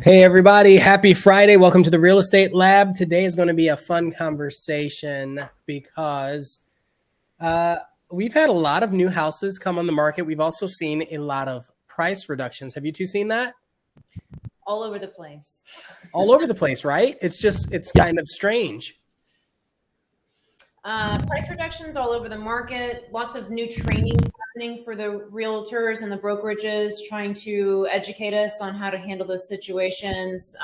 Hey everybody, happy Friday. Welcome to the Real Estate Lab. Today is going to be a fun conversation because we've had a lot of new houses come on the market. We've also seen a lot of price reductions. Have you two seen that? All over the place. All over the place, right? It's kind of strange. Price reductions all over the market. Lots of new trainings happening for the realtors and the brokerages, trying to educate us on how to handle those situations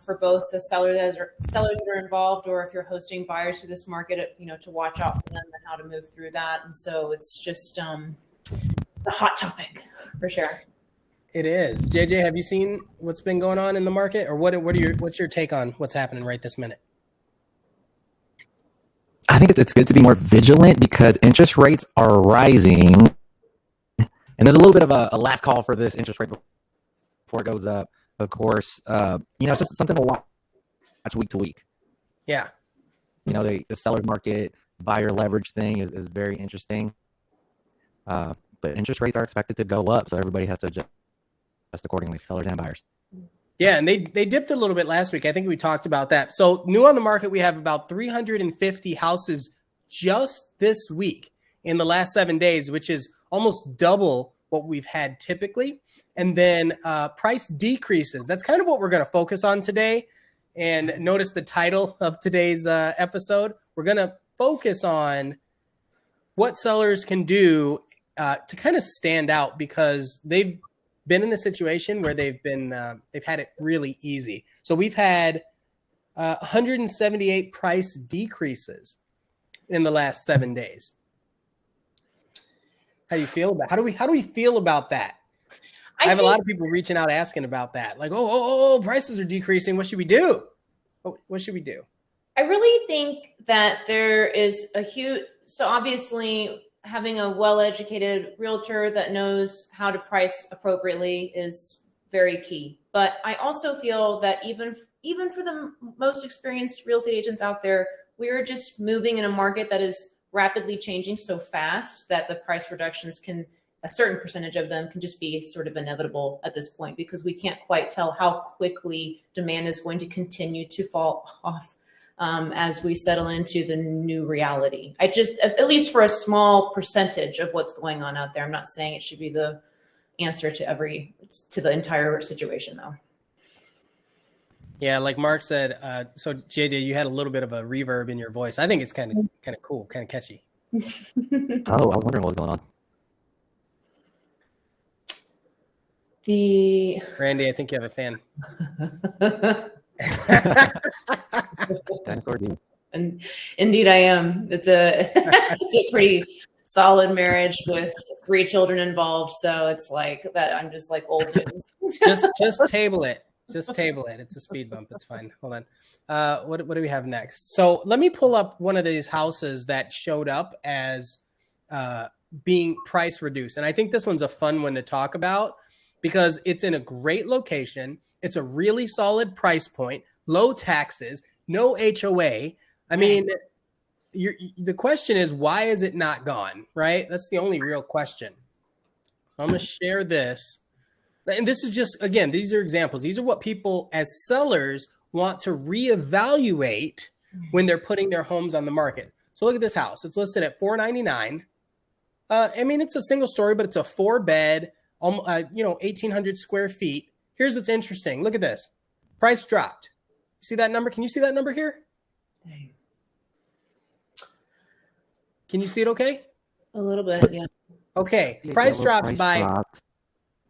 for both the sellers that are involved, or if you're hosting buyers through this market, to watch out for them and how to move through that. And so it's just the hot topic for sure. It is. JJ, have you seen what's been going on in the market, or what's your take on what's happening right this minute? I think it's good to be more vigilant because interest rates are rising, and there's a little bit of a last call for this interest rate before it goes up. Of course, it's just something to watch week to week. Yeah. The seller market, buyer leverage thing is very interesting. But interest rates are expected to go up, so everybody has to adjust accordingly, sellers and buyers. Yeah, and they dipped a little bit last week. I think we talked about that. So new on the market, we have about 350 houses just this week in the last 7 days, which is almost double what we've had typically. And then price decreases. That's kind of what we're going to focus on today. And notice the title of today's episode. We're going to focus on what sellers can do to kind of stand out, because they've been in a situation where they've had it really easy. So we've had 178 price decreases in the last 7 days. How do you feel about? How do we feel about that? I have a lot of people reaching out asking about that. Like, oh, prices are decreasing. What should we do? What should we do? I really think that there is so obviously having a well-educated realtor that knows how to price appropriately is very key. But I also feel that even for the most experienced real estate agents out there, we are just moving in a market that is rapidly changing so fast that the price reductions a certain percentage of them can just be sort of inevitable at this point, because we can't quite tell how quickly demand is going to continue to fall off as we settle into the new reality. At least for a small percentage of what's going on out there. I'm not saying it should be the answer to the entire situation though. Yeah, like Mark said, so JJ, you had a little bit of a reverb in your voice. I think it's kind of cool, kind of catchy. Oh, I was wondering what was going on. Randy, I think you have a fan. And indeed I am. It's a pretty solid marriage with 3 children involved. So it's like that. I'm just like old news. just table it. Just table it. It's a speed bump. It's fine. Hold on. What do we have next? So let me pull up one of these houses that showed up as being price reduced. And I think this one's a fun one to talk about because it's in a great location. It's a really solid price point, low taxes, no HOA. I mean, the question is, why is it not gone, right? That's the only real question. So I'm going to share this. And this is just, again, these are examples. These are what people as sellers want to reevaluate when they're putting their homes on the market. So look at this house. It's listed at $499. I mean, it's a single story, but it's a 4-bed, 1,800 square feet. Here's what's interesting. Look at this. Price dropped. See that number? Can you see that number here? Dang. Can you see it okay? A little bit, yeah. Okay. Price dropped by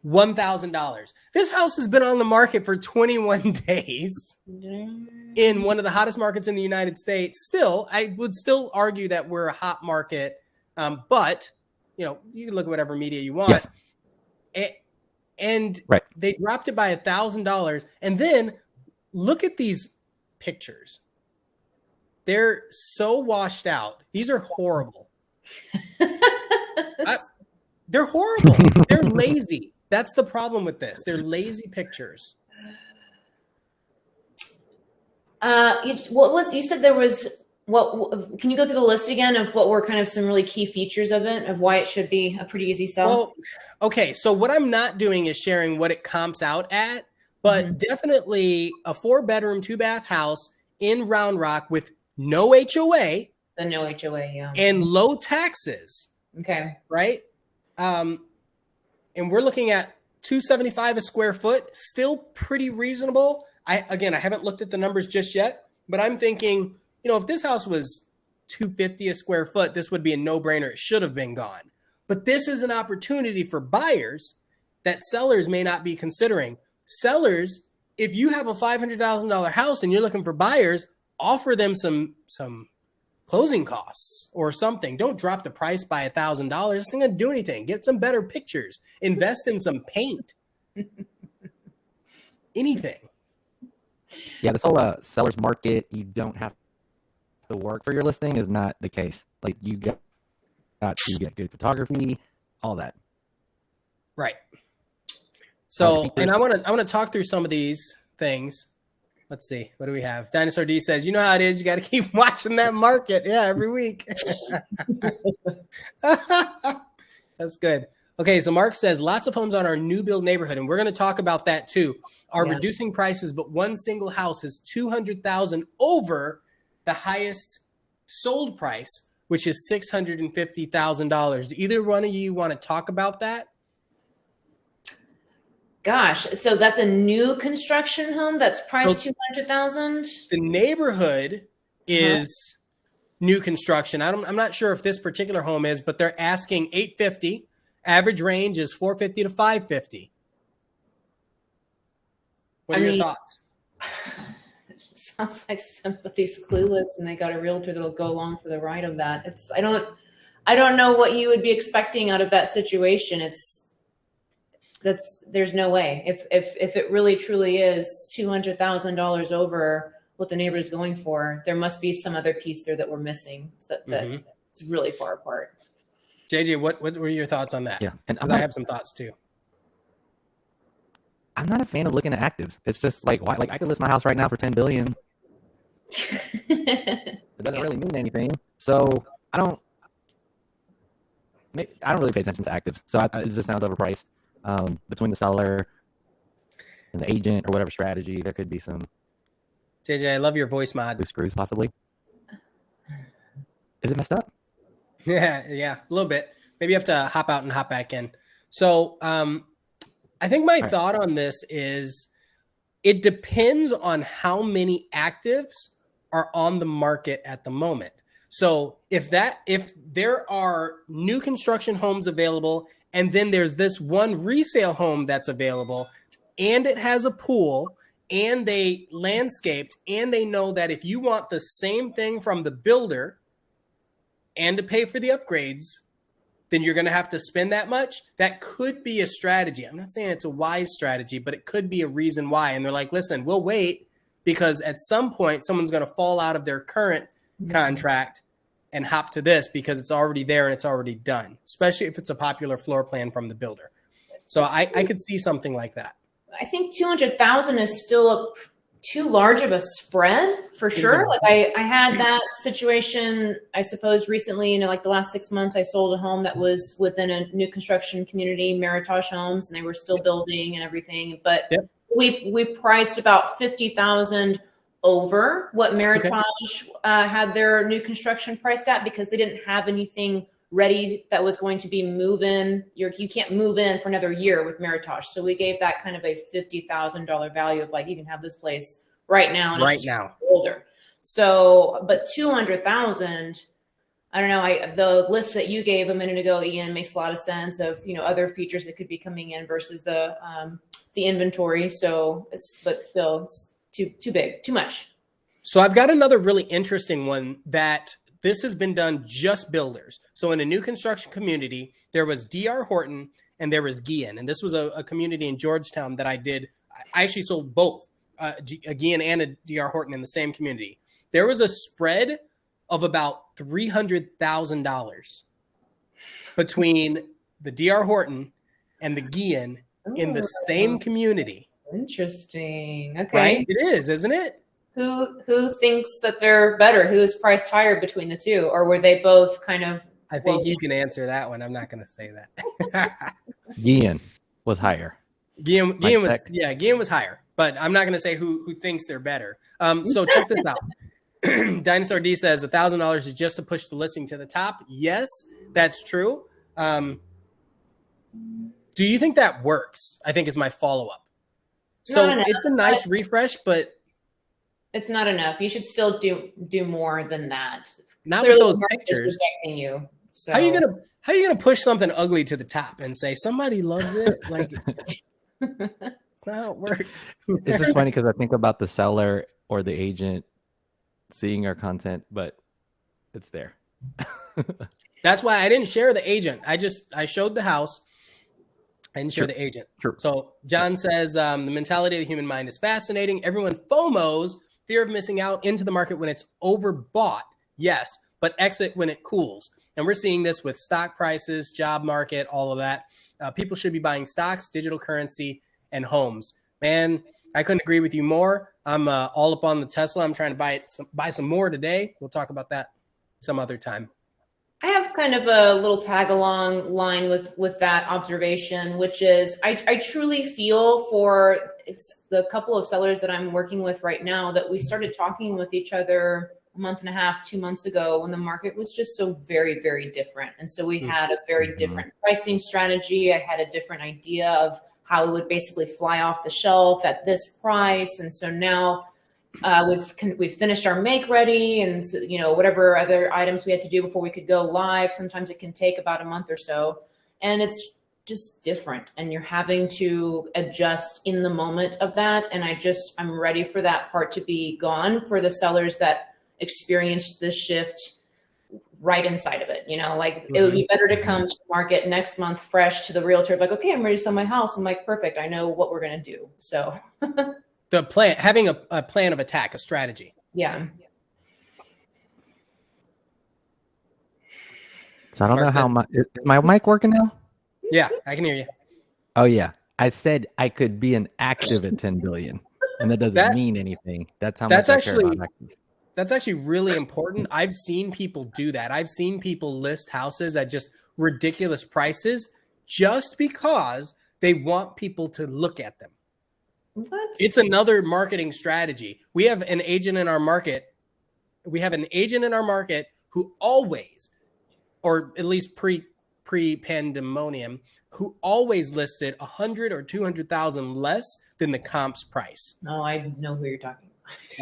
$1,000. This house has been on the market for 21 days in one of the hottest markets in the United States. Still, I would still argue that we're a hot market. But, you can look at whatever media you want. Yes. And right. They dropped it by $1,000. And then look at these pictures. They're so washed out. These are horrible. They're horrible. They're lazy. That's the problem with this. They're lazy pictures. You said there was, can you go through the list again of what were kind of some really key features of it, of why it should be a pretty easy sell? Well, okay. So what I'm not doing is sharing what it comps out at, but definitely a 4-bedroom, 2-bath house in Round Rock with no HOA. The no HOA, yeah. And low taxes. Okay. Right? And we're looking at $275 a square foot, still pretty reasonable. I haven't looked at the numbers just yet, but I'm thinking, if this house was $250 a square foot, this would be a no-brainer. It should have been gone. But this is an opportunity for buyers that sellers may not be considering. Sellers, if you have a $500,000 house and you're looking for buyers, offer them some closing costs or something. Don't drop the price by $1,000. It's not going to do anything. Get some better pictures. Invest in some paint. Anything. Yeah, this whole seller's market, you don't have to work for your listing is not the case. Like, you got to get good photography, all that. Right. So, and I want to talk through some of these things. Let's see. What do we have? Dinosaur D says, you know how it is. You got to keep watching that market. Yeah, every week. That's good. Okay, so Mark says, lots of homes on our new build neighborhood, and we're going to talk about that too, are reducing prices, but one single house is $200,000 over the highest sold price, which is $650,000. Do either one of you want to talk about that? Gosh, so that's a new construction home that's priced $200,000. The neighborhood is new construction. I'm not sure if this particular home is, but they're asking $850. Average range is $450 to $550. What are your thoughts? Sounds like somebody's clueless and they got a realtor that'll go along for the ride of that. I don't know what you would be expecting out of that situation. There's no way. If it really truly is $200,000 over what the neighbor is going for, there must be some other piece there that we're missing. It's really far apart. JJ, what were your thoughts on that? Yeah, and I have some thoughts too. I'm not a fan of looking at actives. It's just like, why? Like, I could list my house right now for $10 billion. It doesn't really mean anything. So I don't really pay attention to actives. So it just sounds overpriced. Between the seller and the agent or whatever strategy, there could be some. JJ, I love your voice mod. Loose screws, possibly. Is it messed up? Yeah, a little bit. Maybe you have to hop out and hop back in. So I think my thought on this is it depends on how many actives are on the market at the moment. So if there are new construction homes available, and then there's this one resale home that's available, and it has a pool, and they landscaped, and they know that if you want the same thing from the builder and to pay for the upgrades, then you're going to have to spend that much. That could be a strategy. I'm not saying it's a wise strategy, but it could be a reason why. And they're like, listen, we'll wait because at some point someone's going to fall out of their current contract and hop to this because it's already there and it's already done, especially if it's a popular floor plan from the builder. So I could see something like that. I think 200,000 is still too large of a spread for sure. Like I had that situation, I suppose recently, like the last 6 months, I sold a home that was within a new construction community, Meritage Homes, and they were still building and everything. But we priced about 50,000 over what Meritage had their new construction priced at because they didn't have anything ready that was going to be move-in. You can't move in for another year with Meritage. So we gave that kind of a $50,000 value of like, you can have this place right now. And it's older. So, but 200,000, I don't know. The list that you gave a minute ago, Ian, makes a lot of sense of, other features that could be coming in versus the inventory. So but still it's too big, too much. So I've got another really interesting one that this has been done just builders. So in a new construction community, there was D.R. Horton and there was Guillen. And this was a community in Georgetown that I did. I actually sold both a Guillen and a D.R. Horton in the same community. There was a spread of about $300,000 between the D.R. Horton and the Guillen in the same community. Interesting. Okay. Right? It is, isn't it? Who thinks that they're better? Who is priced higher between the two? Or were they both kind of... I think you can answer that one. I'm not going to say that. Guillen was higher. Guillen was higher. but I'm not going to say who thinks they're better. So check this out. Dinosaur D says $1,000 is just to push the listing to the top. Yes, that's true. Do you think that works? I think is my follow-up. So it's a nice refresh, but it's not enough. You should still do more than that. Not Clearly, with those pictures. Rejecting you. So how are you gonna push something ugly to the top and say somebody loves it? Like it's not how it works. It's just funny because I think about the seller or the agent seeing our content, but it's there. That's why I didn't share the agent. I showed the house. I didn't share the agent. True. So John says the mentality of the human mind is fascinating. Everyone FOMOs, fear of missing out, into the market when it's overbought. Yes, but exit when it cools. And we're seeing this with stock prices, job market, all of that. People should be buying stocks, digital currency, and homes. Man, I couldn't agree with you more. I'm all up on the Tesla. I'm trying to buy some more today. We'll talk about that some other time. I have kind of a little tag along line with that observation, which is I truly feel for the couple of sellers that I'm working with right now that we started talking with each other a month and a half, 2 months ago, when the market was just so very, very different. And so we had a very different pricing strategy. I had a different idea of how it would basically fly off the shelf at this price. And so now we've finished our make ready and, you know, whatever other items we had to do before we could go live. Sometimes it can take about a month or so, and it's just different, and you're having to adjust in the moment of that. And I'm ready for that part to be gone for the sellers that experienced this shift right inside of it. You know, like it would be better to come to the market next month fresh to the realtor, like, okay, I'm ready to sell my house. I'm like, perfect. I know what we're going to do. So the plan, having a plan of attack, a strategy. Yeah. So I don't know how is my mic working now? Yeah, I can hear you. Oh yeah. I said I could be an active at 10 billion, and that doesn't mean anything. That's how much I care about active. That's actually really important. I've seen people do that. I've seen people list houses at just ridiculous prices just because they want people to look at them. What? It's another marketing strategy. We have an agent in our market. Who always, or at least pre-pandemonium, who always listed 100 or 200,000 less than the comp's price. No, I know who you're talking about.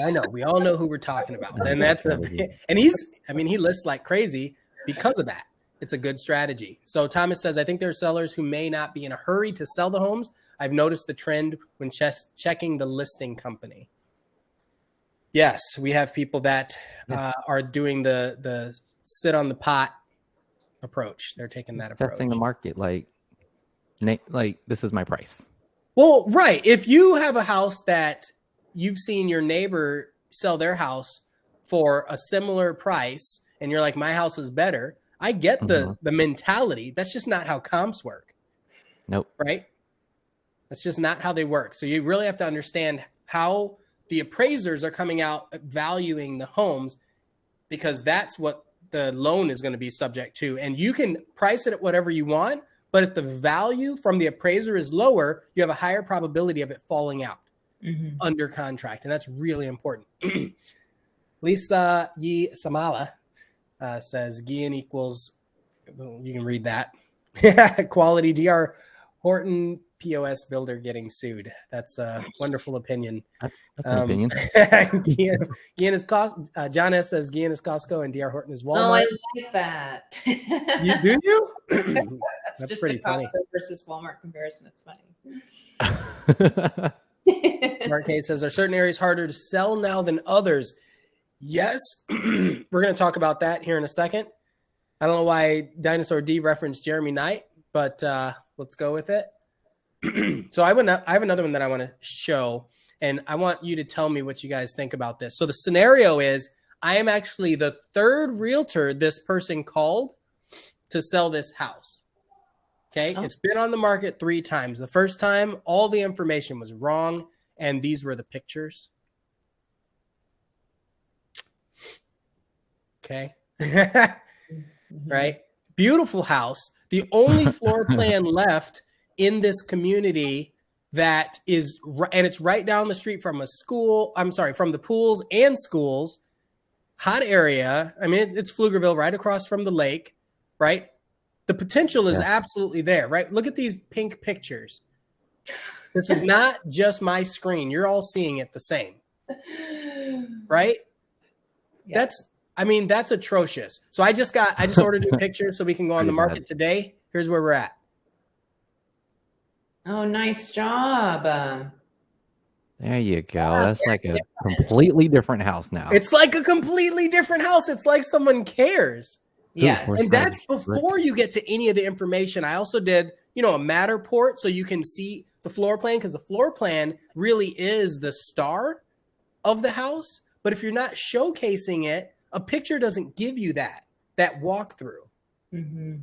I know. We all know who we're talking about. And he lists like crazy because of that. It's a good strategy. So Thomas says, I think there are sellers who may not be in a hurry to sell the homes. I've noticed the trend when checking the listing company. Yes, we have people that are doing the sit on the pot approach. They're taking that approach. Testing the market, like this is my price. Well, right. If you have a house that you've seen your neighbor sell their house for a similar price, and you're like, my house is better. I get the mentality. That's just not how comps work. Nope. Right? That's just not how they work. So you really have to understand how the appraisers are coming out valuing the homes, because that's what the loan is going to be subject to. And you can price it at whatever you want, but if the value from the appraiser is lower, you have a higher probability of it falling out under contract. And that's really important. Lisa Yi Samala says Gian equals, you can read that. Quality DR Horton POS builder getting sued. That's a wonderful opinion. That's an opinion. Gian is John S says Gian is Costco and DR Horton is Walmart. Oh, I like that. Do you? That's just pretty the Costco funny. Versus Walmart comparison. That's funny. Mark Hayes says, are certain areas harder to sell now than others? Yes. We're going to talk about that here in a second. I don't know why Dinosaur D referenced Jeremy Knight, but let's go with it. So I have another one that I want to show, and I want you to tell me what you guys think about this. So the scenario is I am actually the third realtor this person called to sell this house. Okay. Oh. It's been on the market 3 times. The first time, all the information was wrong, and these were the pictures. Okay. Right. Beautiful house. The only floor plan left in this community that is, and it's right down the street from a school. I'm sorry, from the pools and schools. Hot area. I mean, it's Pflugerville, right across from the lake, right? The potential is absolutely there, right? Look at these pink pictures. This is not just my screen. You're all seeing it the same, right? Yes. That's atrocious. So I just ordered new pictures so we can go on the market today. Here's where we're at. Oh, nice job. There you go. That's like a completely different house now. It's like a completely different house. It's like someone cares. Yeah. And that's before you get to any of the information. I also did, a Matterport so you can see the floor plan, because the floor plan really is the star of the house. But if you're not showcasing it, a picture doesn't give you that walkthrough. Mm-hmm.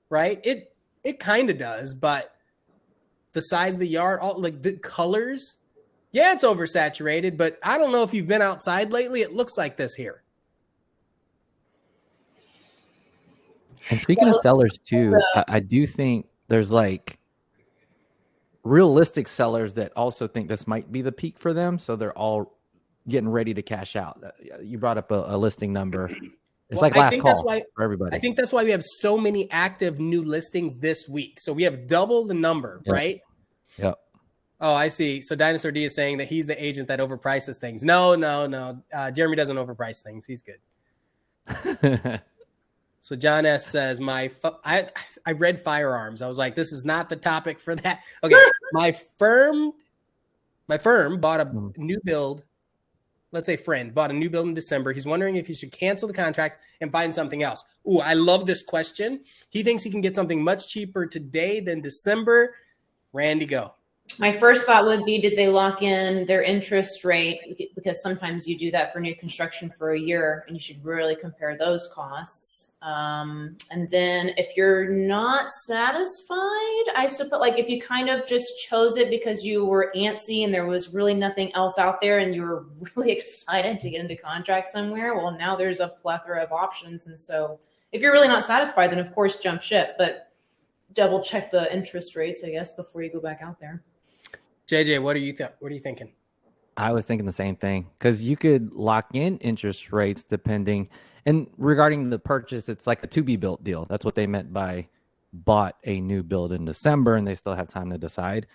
Right? It kind of does, but the size of the yard, all like the colors, yeah, it's oversaturated, but I don't know if you've been outside lately. It looks like this here. And speaking of sellers too, I do think there's like realistic sellers that also think this might be the peak for them. So they're all getting ready to cash out. You brought up a listing number. It's like last call for everybody. I think that's why we have so many active new listings this week. So we have double the number, right? Yep. Oh, I see. So Dinosaur D is saying that he's the agent that overprices things. No. Jeremy doesn't overprice things. He's good. So John S says, I read firearms. I was like, this is not the topic for that. Okay. my firm bought a new build. Let's say friend bought a new build in December. He's wondering if he should cancel the contract and find something else. Ooh, I love this question. He thinks he can get something much cheaper today than December. Randy, go. My first thought would be, did they lock in their interest rate? Because sometimes you do that for new construction for a year, and you should really compare those costs. And then if you're not satisfied, I suppose, like if you kind of just chose it because you were antsy and there was really nothing else out there and you were really excited to get into contract somewhere, well, now there's a plethora of options. And so if you're really not satisfied, then of course jump ship, but double check the interest rates, I guess, before you go back out there. JJ, what are you thinking? I was thinking the same thing, because you could lock in interest rates depending. And regarding the purchase, it's like a to-be-built deal. That's what they meant by bought a new build in December and they still have time to decide.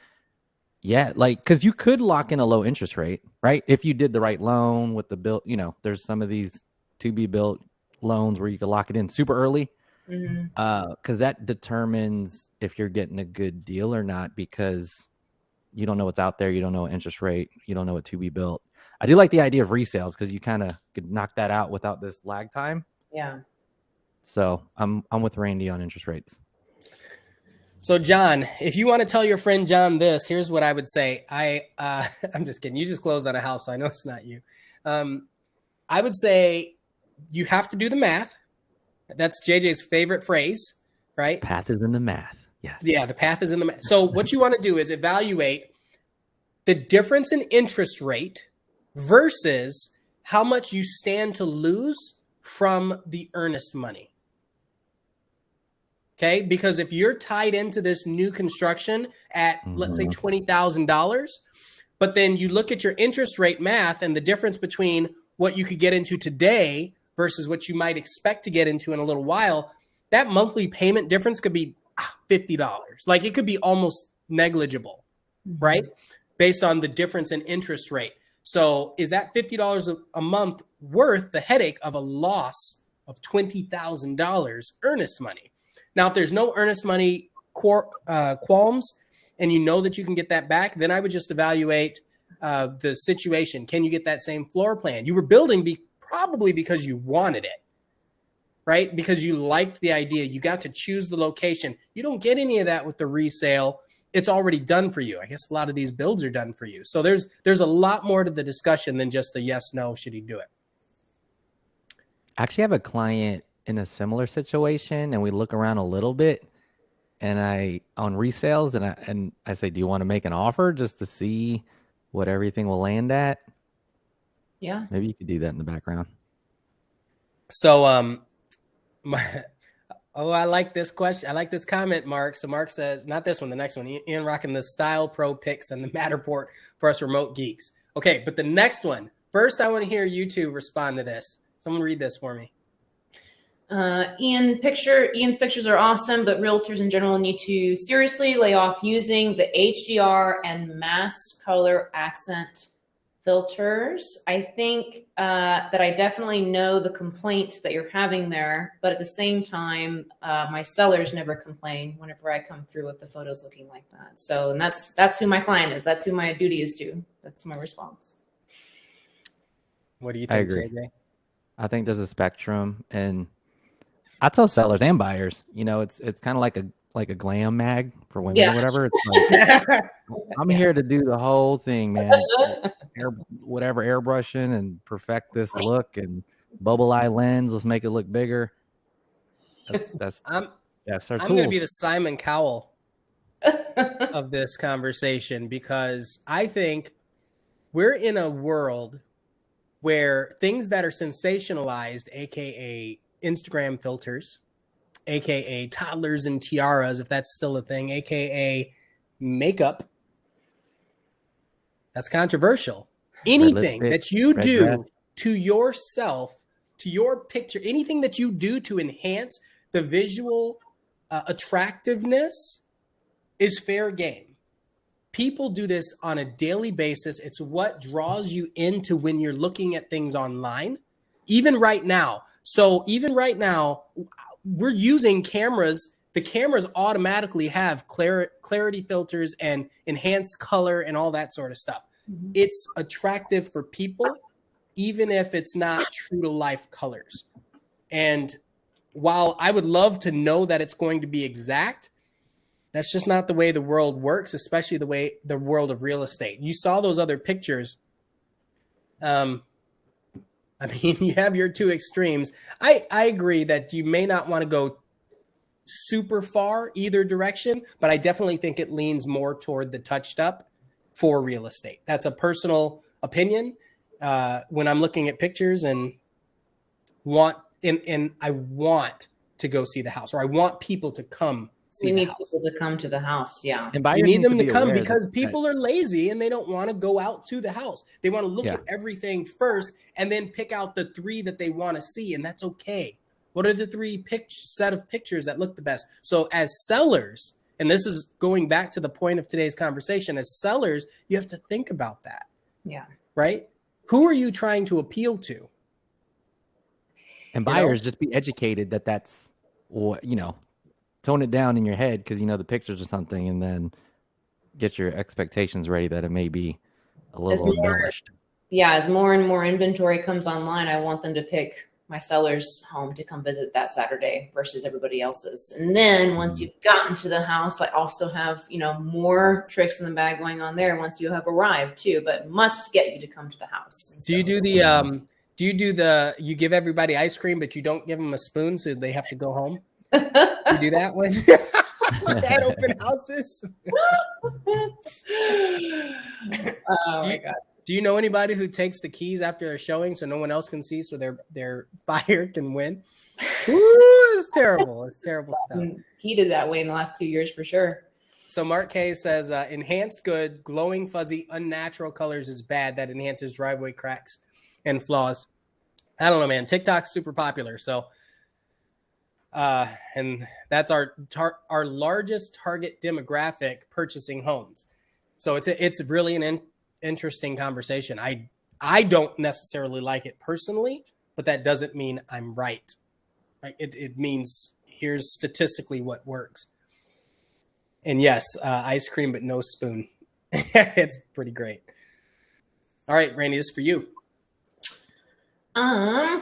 Yeah, like, because you could lock in a low interest rate, right? If you did the right loan with the build, there's some of these to-be-built loans where you could lock it in super early. Because that determines if you're getting a good deal or not, because you don't know what's out there. You don't know what interest rate. You don't know what to be built. I do like the idea of resales because you kind of could knock that out without this lag time. Yeah. So I'm with Randy on interest rates. So John, if you want to tell your friend John this, here's what I would say. I'm just kidding. You just closed on a house, so I know it's not you. I would say you have to do the math. That's JJ's favorite phrase, right? Path is in the math. Yes. Yeah, the path is in the math. So what you want to do is evaluate the difference in interest rate versus how much you stand to lose from the earnest money. Okay, because if you're tied into this new construction at, let's say, $20,000, but then you look at your interest rate math and the difference between what you could get into today versus what you might expect to get into in a little while, that monthly payment difference could be $50. Like it could be almost negligible, right? Based on the difference in interest rate. So is that $50 a month worth the headache of a loss of $20,000 earnest money? Now, if there's no earnest money qualms and you know that you can get that back, then I would just evaluate the situation. Can you get that same floor plan? You were building probably because you wanted it, right? Because you liked the idea. You got to choose the location. You don't get any of that with the resale. It's already done for you. I guess a lot of these builds are done for you. So there's a lot more to the discussion than just a yes, no, should he do it? I actually have a client in a similar situation, and we look around a little bit, and on resales, and I say, do you want to make an offer just to see what everything will land at? Yeah. Maybe you could do that in the background. So Oh, I like this question. I like this comment, Mark. So Mark says, not this one, the next one. Ian rocking the Style Pro pics and the Matterport for us remote geeks. Okay, but the next one. First, I want to hear you two respond to this. Someone read this for me. Ian's pictures are awesome, but realtors in general need to seriously lay off using the HDR and mass color accent filters. I think that I definitely know the complaint that you're having there, but at the same time, my sellers never complain whenever I come through with the photos looking like that. So, and that's who my client is. That's who my duty is to. That's my response. What do you think, I agree. JJ? I think there's a spectrum, and I tell sellers and buyers, it's kind of like a glam mag for women or whatever. It's like, I'm here to do the whole thing, man. Airbrushing and perfect this look and bubble eye lens. Let's make it look bigger. That's our I'm going to be the Simon Cowell of this conversation, because I think we're in a world where things that are sensationalized, aka Instagram filters, aka toddlers and tiaras, if that's still a thing, aka makeup, that's controversial. Anything that you do to yourself, to your picture, anything that you do to enhance the visual attractiveness is fair game. People do this on a daily basis. It's what draws you into when you're looking at things online, even right now. So even right now, we're using cameras. The cameras automatically have clarity filters and enhanced color and all that sort of stuff. Mm-hmm. It's attractive for people, even if it's not true to life colors. And while I would love to know that it's going to be exact, that's just not the way the world works, especially the world of real estate. You saw those other pictures. I mean, you have your two extremes. I agree that you may not want to go super far either direction, but I definitely think it leans more toward the touched up for real estate. That's a personal opinion. When I'm looking at pictures and I want to go see the house, or I want people to come see the house. We need people to come to the house, yeah. And you need them to come because people are lazy and they don't want to go out to the house. They want to look at everything first and then pick out the three that they want to see, and that's okay. What are the three set of pictures that look the best? So as sellers, and this is going back to the point of today's conversation, as sellers, you have to think about that. Yeah. Right? Who are you trying to appeal to? And buyers, just be educated that that's what, tone it down in your head because the pictures or something, and then get your expectations ready that it may be a little embellished. Yeah, as more and more inventory comes online, I want them to pick my seller's home to come visit that Saturday versus everybody else's. And then once you've gotten to the house, I also have, more tricks in the bag going on there once you have arrived too, but must get you to come to the house. Do you do the, you give everybody ice cream, but you don't give them a spoon so they have to go home? You do that one at open houses? Oh my God. Do you know anybody who takes the keys after a showing so no one else can see, so their buyer can win? Ooh, it's terrible. It's terrible stuff. Heated that way in the last 2 years for sure. So Mark K says, enhanced good, glowing, fuzzy, unnatural colors is bad. That enhances driveway cracks and flaws. I don't know, man. TikTok's super popular. So, and that's our largest target demographic purchasing homes. So it's really an interesting conversation. I don't necessarily like it personally, but that doesn't mean I'm right. It means here's statistically what works. And yes, ice cream, but no spoon. It's pretty great. All right, Randy, this is for you.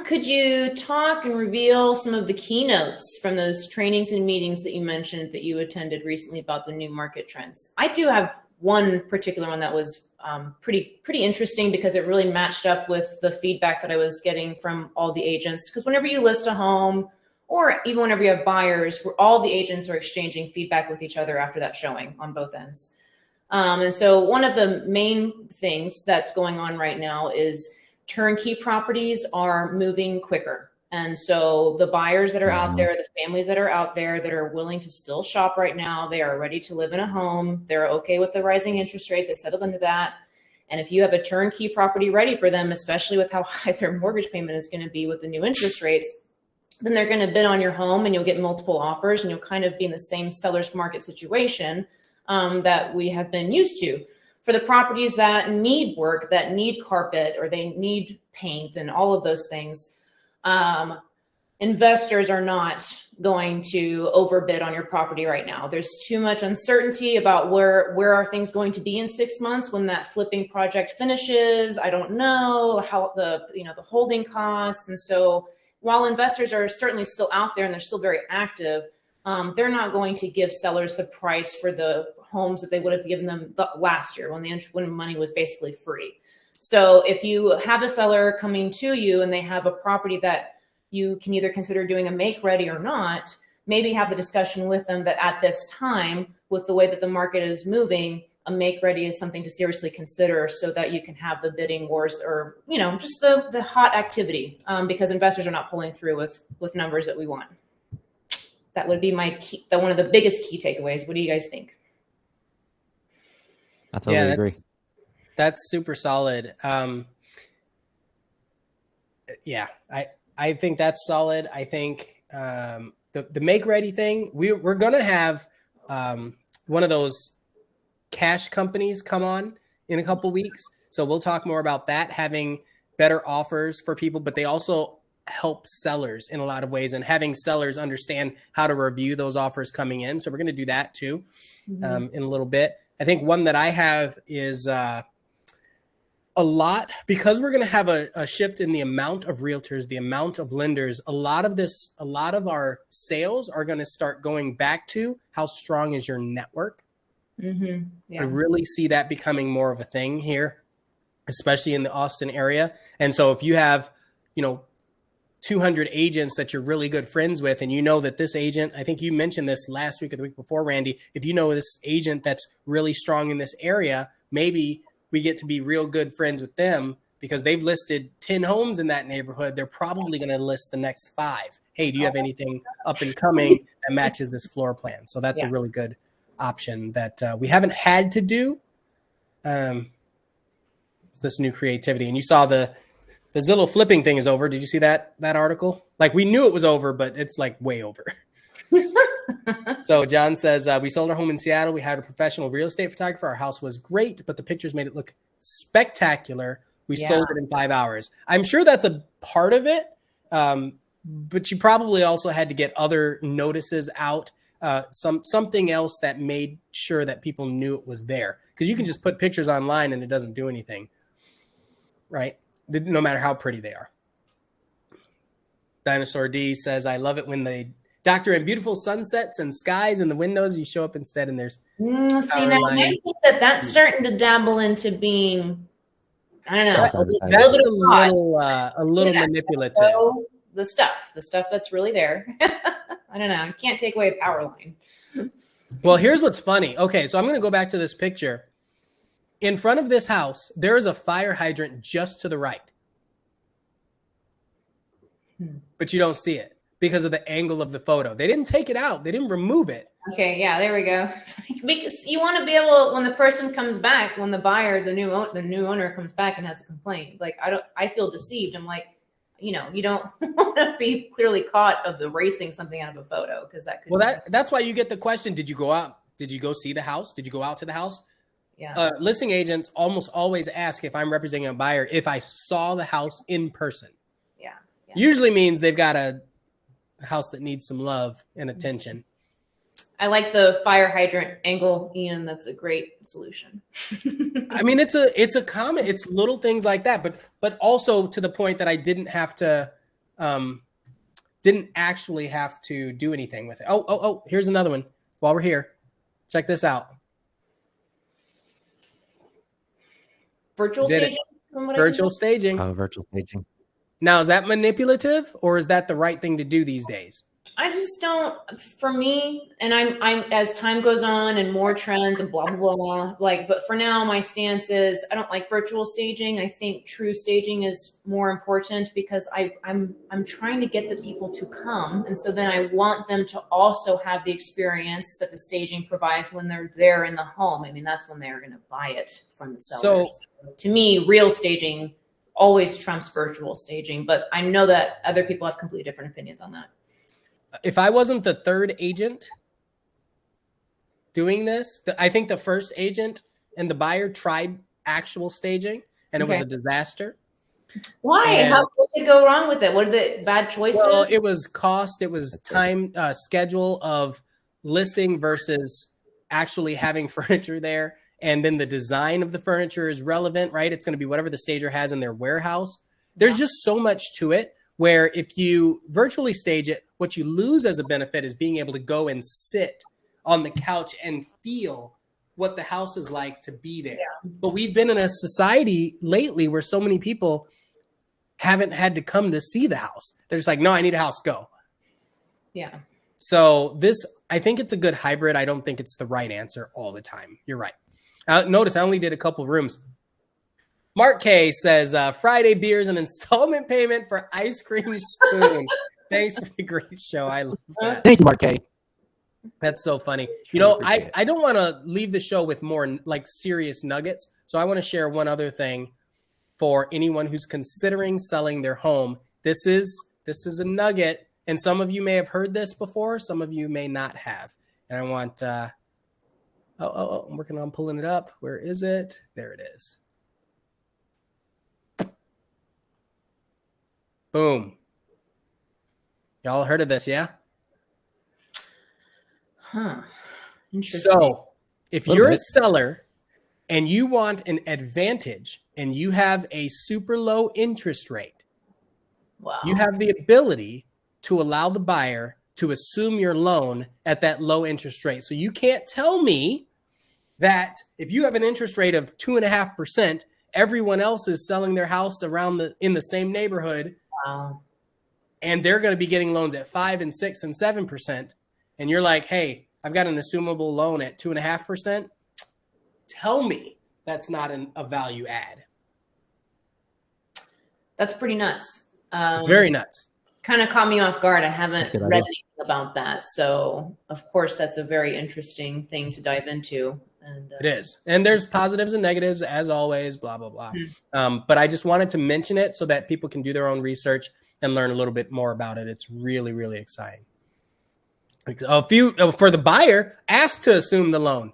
Could you talk and reveal some of the keynotes from those trainings and meetings that you mentioned that you attended recently about the new market trends? I do have one particular one that was pretty interesting because it really matched up with the feedback that I was getting from all the agents. Because whenever you list a home, or even whenever you have buyers, where all the agents are exchanging feedback with each other after that showing on both ends. And so one of the main things that's going on right now is turnkey properties are moving quicker. And so the buyers that are out there, the families that are out there that are willing to still shop right now, they are ready to live in a home. They're okay with the rising interest rates. They settled into that. And if you have a turnkey property ready for them, especially with how high their mortgage payment is going to be with the new interest rates, then they're going to bid on your home and you'll get multiple offers and you'll kind of be in the same seller's market situation that we have been used to. For the properties that need work, that need carpet, or they need paint and all of those things, investors are not going to overbid on your property right now. There's too much uncertainty about where are things going to be in 6 months when that flipping project finishes. I don't know how the holding costs. And so while investors are certainly still out there and they're still very active, they're not going to give sellers the price for the homes that they would have given them last year when money was basically free. So if you have a seller coming to you and they have a property that you can either consider doing a make ready or not, maybe have the discussion with them that at this time, with the way that the market is moving, a make ready is something to seriously consider so that you can have the bidding wars or, just the hot activity because investors are not pulling through with numbers that we want. That would be one of the biggest key takeaways. What do you guys think? I totally agree. That's super solid. I think that's solid. I think the make ready thing, we're going to have one of those cash companies come on in a couple weeks. So we'll talk more about that, having better offers for people, but they also help sellers in a lot of ways and having sellers understand how to review those offers coming in. So we're going to do that too in a little bit. I think one that I have is a lot, because we're going to have a shift in the amount of realtors, the amount of lenders. A lot of our sales are going to start going back to how strong is your network. I really see that becoming more of a thing here, especially in the Austin area. And so if you have, 200 agents that you're really good friends with, and that this agent, I think you mentioned this last week or the week before, Randy, if you know this agent that's really strong in this area, maybe we get to be real good friends with them because they've listed 10 homes in that neighborhood. They're probably going to list the next 5. Hey, do you have anything up and coming that matches this floor plan? So that's a really good option that we haven't had to do. This new creativity. And you saw the Zillow flipping thing is over. Did you see that article? Like, we knew it was over, but it's like way over. So John says, we sold our home in Seattle. We hired a professional real estate photographer. Our house was great, but the pictures made it look spectacular. We sold it in 5 hours. I'm sure that's a part of it. But you probably also had to get other notices out, something else that made sure that people knew it was there. Because you can just put pictures online and it doesn't do anything, right? No matter how pretty they are. Dinosaur D says, I love it when they doctor in beautiful sunsets and skies in the windows. You show up instead and there's see, now I think that's starting to dabble into being, I don't know, that's a little manipulative. So the stuff that's really there. I don't know. I can't take away a power line. Well, here's what's funny. Okay, so I'm going to go back to this picture. In front of this house, there is a fire hydrant just to the right. But you don't see it because of the angle of the photo. They didn't take it out. They didn't remove it. Okay, yeah, there we go. Because you want to be able, when the person comes back, when the buyer, the new owner comes back and has a complaint, like I feel deceived. I'm like, you don't want to be clearly caught of erasing something out of a photo because that could. Well, that's why you get the question: did you go out? Did you go see the house? Did you go out to the house? Yeah. Listing agents almost always ask, if I'm representing a buyer, if I saw the house in person. Yeah. Usually means they've got a house that needs some love and attention. I like the fire hydrant angle, Ian. That's a great solution. I mean, it's a comment. It's little things like that, but also to the point that I didn't actually have to do anything with it. Oh, here's another one. While we're here, check this out. Virtual staging. Virtual staging. Oh, virtual staging. Now, is that manipulative or is that the right thing to do these days? I just don't, for me, and I'm as time goes on and more trends and blah, blah, blah, like, but for now, my stance is I don't like virtual staging. I think true staging is more important because I'm trying to get the people to come. And so then I want them to also have the experience that the staging provides when they're there in the home. I mean, that's when they're going to buy it from the seller. So to me, real staging always trumps virtual staging, but I know that other people have completely different opinions on that. If I wasn't the third agent doing this, I think the first agent and the buyer tried actual staging, and it was a disaster. Why? And how did it go wrong with it? What are the bad choices? Well, it was cost, it was time, schedule of listing versus actually having furniture there. And then the design of the furniture is relevant, right? It's going to be whatever the stager has in their warehouse. There's just so much to it where if you virtually stage it, what you lose as a benefit is being able to go and sit on the couch and feel what the house is like to be there. Yeah. But we've been in a society lately where so many people haven't had to come to see the house. They're just like, no, I need a house, go. Yeah. So I think it's a good hybrid. I don't think it's the right answer all the time. You're right. Notice I only did a couple rooms. Mark K says, Friday beers and installment payment for ice cream spoon. Thanks for the great show. I love that. Thank you, Mark K. That's so funny. You know, I don't want to leave the show with more like serious nuggets. So I want to share one other thing for anyone who's considering selling their home. This is a nugget. And some of you may have heard this before. Some of you may not have. And I want, I'm working on pulling it up. Where is it? There it is. Boom. Y'all heard of this, yeah? Huh. Interesting. So if you're a seller and you want an advantage and you have a super low interest rate, wow, you have the ability to allow the buyer to assume your loan at that low interest rate. So you can't tell me that if you have an interest rate of 2.5%, everyone else is selling their house in the same neighborhood. Wow. And they're going to be getting loans at 5% and 6% and 7%. And you're like, hey, I've got an assumable loan at 2.5%. Tell me that's not a value add. That's pretty nuts. It's very nuts. Kind of caught me off guard. I haven't read anything about that. So of course, that's a very interesting thing to dive into. And it is. And there's positives and negatives as always, blah, blah, blah. But I just wanted to mention it so that people can do their own research and learn a little bit more about it. It's really, really exciting. For the buyer, ask to assume the loan.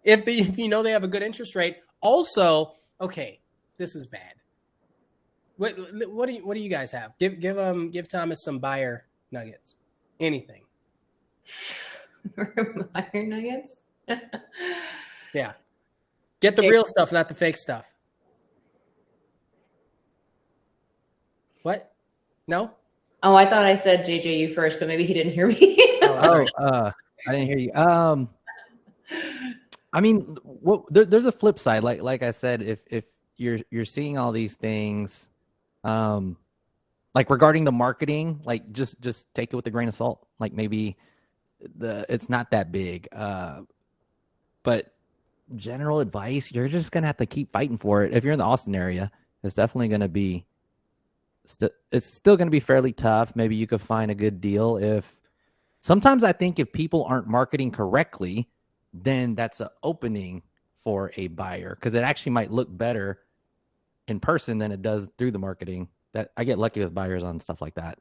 if you know they have a good interest rate. Also, okay, this is bad. What do you guys have? Give Thomas some buyer nuggets. Anything. Buyer nuggets? Yeah. Get the real stuff, not the fake stuff. What? No? Oh, I thought I said JJ first, but maybe he didn't hear me. I didn't hear you. I mean, there's a flip side. Like I said, if you're seeing all these things, like regarding the marketing, like just take it with a grain of salt. Like maybe it's not that big, but general advice, you're just gonna have to keep fighting for it. If you're in the Austin area, it's definitely gonna be. It's still going to be fairly tough. Maybe you could find a good deal. Sometimes I think if people aren't marketing correctly, then that's an opening for a buyer because it actually might look better in person than it does through the marketing. That I get lucky with buyers on stuff like that.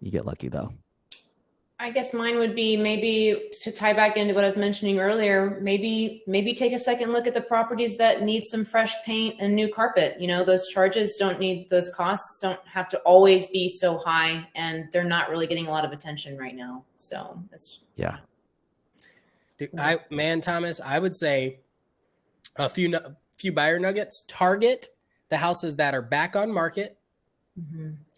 You get lucky though. I guess mine would be maybe to tie back into what I was mentioning earlier, maybe take a second look at the properties that need some fresh paint and new carpet. You know, those costs don't have to always be so high, and they're not really getting a lot of attention right now. So that's Thomas, I would say a few buyer nuggets. Target the houses that are back on market,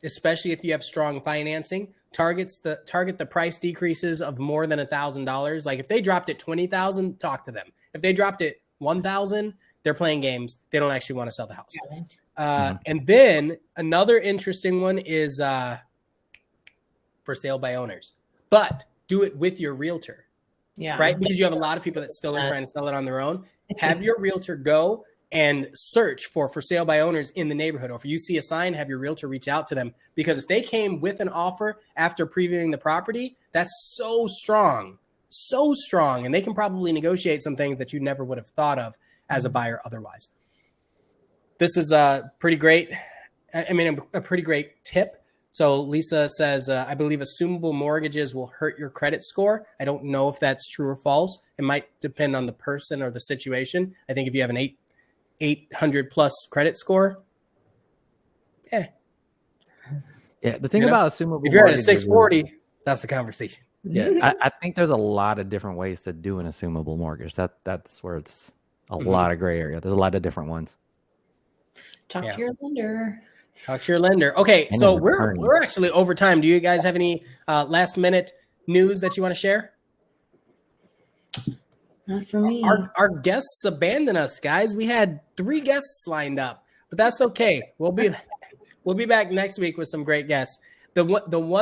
especially if you have strong financing. Target the price decreases of more than $1,000. Like if they dropped it 20,000, talk to them. If they dropped it 1,000, they're playing games. They don't actually want to sell the house. And then another interesting one is for sale by owners, but do it with your realtor, Yeah. right? Because you have a lot of people that still are trying to sell it on their own. Have your realtor go and search for sale by owners in the neighborhood. Or if you see a sign, have your realtor reach out to them, because if they came with an offer after previewing the property, that's so strong. And they can probably negotiate some things that you never would have thought of as a buyer otherwise. This is pretty great. A pretty great tip. So Lisa says, I believe assumable mortgages will hurt your credit score. I don't know if that's true or false. It might depend on the person or the situation. I think if you have an 800 plus credit score, Yeah, the thing about assumable if you're at a mortgages 640, that's the conversation. Yeah, I think there's a lot of different ways to do an assumable mortgage. That's where it's a lot of gray area. There's a lot of different ones. Talk to your lender. Talk to your lender. Okay, And so an we're attorney. actually over time. Do you guys have any last minute news that you want to share? Not for me. Our guests abandoned us, guys. We had 3 guests lined up, but that's okay. We'll be back next week with some great guests. The one